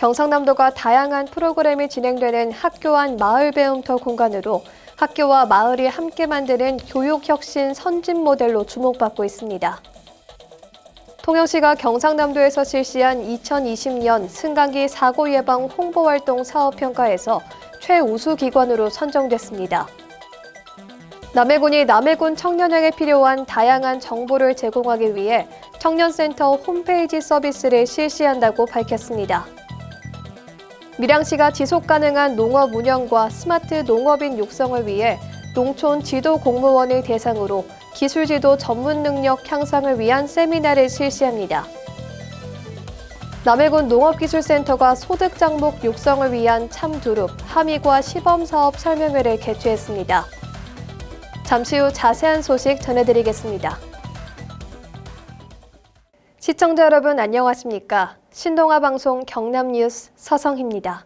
경상남도가 다양한 프로그램이 진행되는 학교 안 마을 배움터 공간으로 학교와 마을이 함께 만드는 교육혁신 선진 모델로 주목받고 있습니다. 통영시가 경상남도에서 실시한 2020년 승강기 사고 예방 홍보활동 사업평가에서 최우수 기관으로 선정됐습니다. 남해군이 남해군 청년에게 필요한 다양한 정보를 제공하기 위해 청년센터 홈페이지 서비스를 실시한다고 밝혔습니다. 밀양시가 지속가능한 농업 운영과 스마트 농업인 육성을 위해 농촌 지도 공무원을 대상으로 기술지도 전문 능력 향상을 위한 세미나를 실시합니다. 남해군 농업기술센터가 소득장목 육성을 위한 참두릅, 함의과 시범사업 설명회를 개최했습니다. 잠시 후 자세한 소식 전해드리겠습니다. 시청자 여러분 안녕하십니까? 신동아방송 경남뉴스 서성희입니다.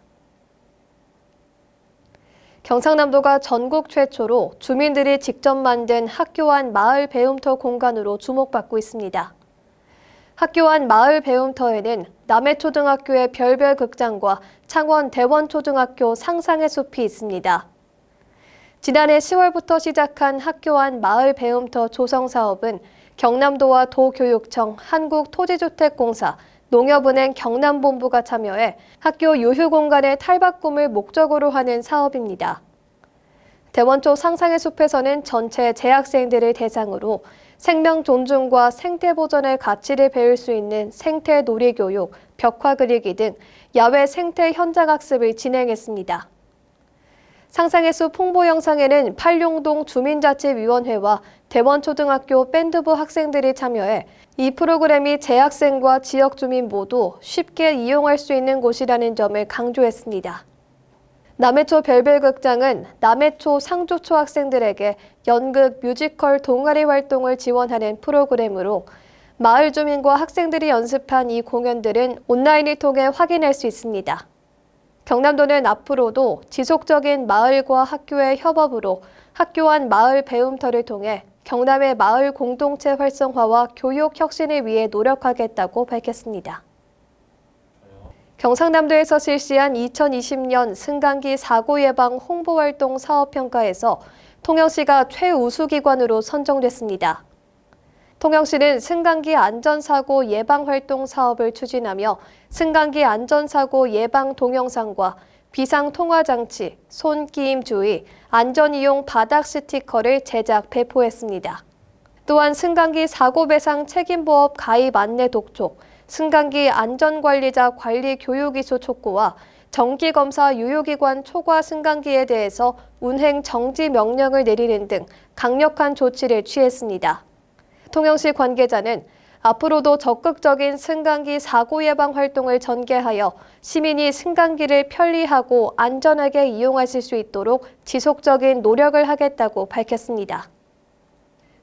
경상남도가 전국 최초로 주민들이 직접 만든 학교 안 마을 배움터 공간으로 주목받고 있습니다. 학교 안 마을 배움터에는 남해초등학교의 별별 극장과 창원 대원초등학교 상상의 숲이 있습니다. 지난해 10월부터 시작한 학교 안 마을 배움터 조성 사업은 경남도와 도교육청, 한국토지주택공사, 농협은행 경남본부가 참여해 학교 유휴 공간의 탈바꿈을 목적으로 하는 사업입니다. 대원초 상상의 숲에서는 전체 재학생들을 대상으로 생명 존중과 생태 보존의 가치를 배울 수 있는 생태 놀이 교육, 벽화 그리기 등 야외 생태 현장 학습을 진행했습니다. 상상의 숲 홍보 영상에는 팔룡동 주민자치위원회와 대원초등학교 밴드부 학생들이 참여해 이 프로그램이 재학생과 지역 주민 모두 쉽게 이용할 수 있는 곳이라는 점을 강조했습니다. 남해초 별별극장은 남해초 상주초 학생들에게 연극, 뮤지컬, 동아리 활동을 지원하는 프로그램으로 마을 주민과 학생들이 연습한 이 공연들은 온라인을 통해 확인할 수 있습니다. 경남도는 앞으로도 지속적인 마을과 학교의 협업으로 학교 안 마을 배움터를 통해 경남의 마을 공동체 활성화와 교육 혁신을 위해 노력하겠다고 밝혔습니다. 경상남도에서 실시한 2020년 승강기 사고 예방 홍보활동 사업평가에서 통영시가 최우수 기관으로 선정됐습니다. 통영시는 승강기 안전사고 예방활동 사업을 추진하며 승강기 안전사고 예방 동영상과 비상통화장치, 손끼임 주의, 안전이용 바닥 스티커를 제작 배포했습니다. 또한 승강기 사고배상 책임보험 가입 안내 독촉, 승강기 안전관리자 관리 교육 이수 촉구와 정기검사 유효기관 초과 승강기에 대해서 운행 정지 명령을 내리는 등 강력한 조치를 취했습니다. 통영시 관계자는 앞으로도 적극적인 승강기 사고 예방 활동을 전개하여 시민이 승강기를 편리하고 안전하게 이용하실 수 있도록 지속적인 노력을 하겠다고 밝혔습니다.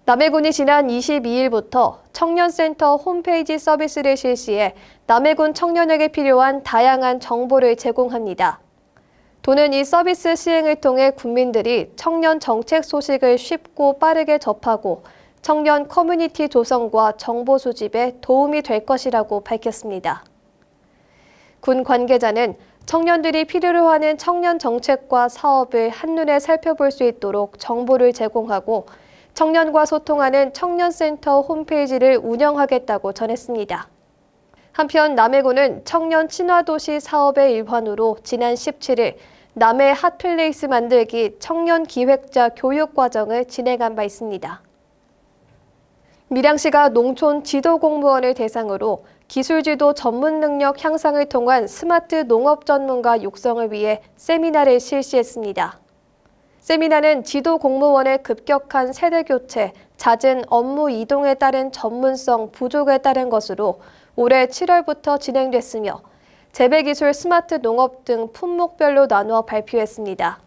남해군이 지난 22일부터 청년센터 홈페이지 서비스를 실시해 남해군 청년에게 필요한 다양한 정보를 제공합니다. 도는 이 서비스 시행을 통해 국민들이 청년 정책 소식을 쉽고 빠르게 접하고 청년 커뮤니티 조성과 정보 수집에 도움이 될 것이라고 밝혔습니다. 군 관계자는 청년들이 필요로 하는 청년 정책과 사업을 한눈에 살펴볼 수 있도록 정보를 제공하고 청년과 소통하는 청년센터 홈페이지를 운영하겠다고 전했습니다. 한편 남해군은 청년 친화도시 사업의 일환으로 지난 17일 남해 핫플레이스 만들기 청년 기획자 교육과정을 진행한 바 있습니다. 밀양시가 농촌 지도 공무원을 대상으로 기술지도 전문 능력 향상을 통한 스마트 농업 전문가 육성을 위해 세미나를 실시했습니다. 세미나는 지도 공무원의 급격한 세대 교체, 잦은 업무 이동에 따른 전문성 부족에 따른 것으로 올해 7월부터 진행됐으며 재배기술 스마트 농업 등 품목별로 나누어 발표했습니다.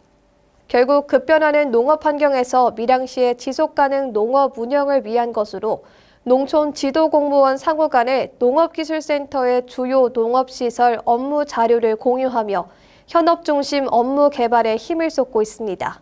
결국 급변하는 농업 환경에서 밀양시의 지속가능 농업 운영을 위한 것으로 농촌 지도공무원 상호 간의 농업기술센터의 주요 농업시설 업무 자료를 공유하며 현업 중심 업무 개발에 힘을 쏟고 있습니다.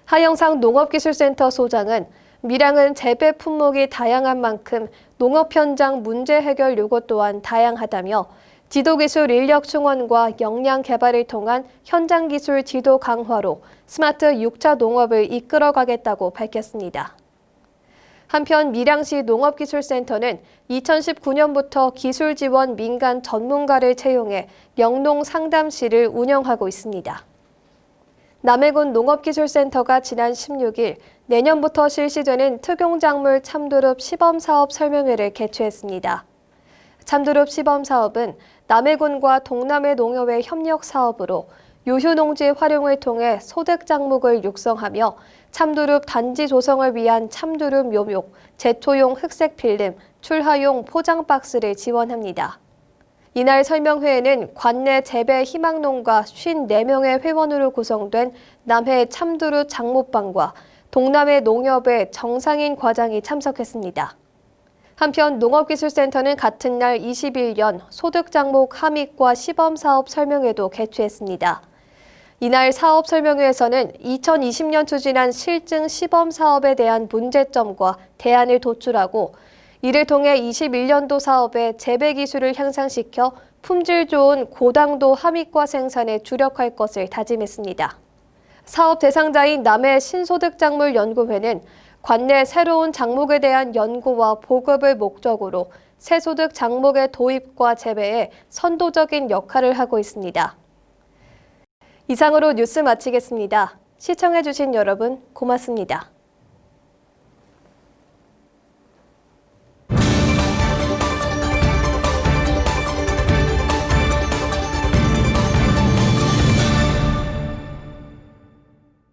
하영상 농업기술센터 소장은 밀양은 재배 품목이 다양한 만큼 농업 현장 문제 해결 요구 또한 다양하다며 지도기술 인력 충원과 역량 개발을 통한 현장 기술 지도 강화로 스마트 6차 농업을 이끌어가겠다고 밝혔습니다. 한편 밀양시 농업기술센터는 2019년부터 기술 지원 민간 전문가를 채용해 영농 상담실을 운영하고 있습니다. 남해군 농업기술센터가 지난 16일 내년부터 실시되는 특용작물 참두릅 시범사업 설명회를 개최했습니다. 참두릅 시범사업은 남해군과 동남해 농협의 협력 사업으로 유휴농지 활용을 통해 소득작목을 육성하며 참두릅 단지 조성을 위한 참두릅 묘목, 제초용 흑색 필름, 출하용 포장 박스를 지원합니다. 이날 설명회에는 관내 재배 희망농가 54명의 회원으로 구성된 남해 참두릅 작목방과 동남해 농협의 정상인 과장이 참석했습니다. 한편 농업기술센터는 같은 날 21년 소득작목 함익과 시범사업 설명회도 개최했습니다. 이날 사업 설명회에서는 2020년 추진한 실증 시범사업에 대한 문제점과 대안을 도출하고 이를 통해 21년도 사업의 재배 기술을 향상시켜 품질 좋은 고당도 함익과 생산에 주력할 것을 다짐했습니다. 사업 대상자인 남해 신소득작물연구회는 관내 새로운 작목에 대한 연구와 보급을 목적으로 새소득 작목의 도입과 재배에 선도적인 역할을 하고 있습니다. 이상으로 뉴스 마치겠습니다. 시청해주신 여러분 고맙습니다.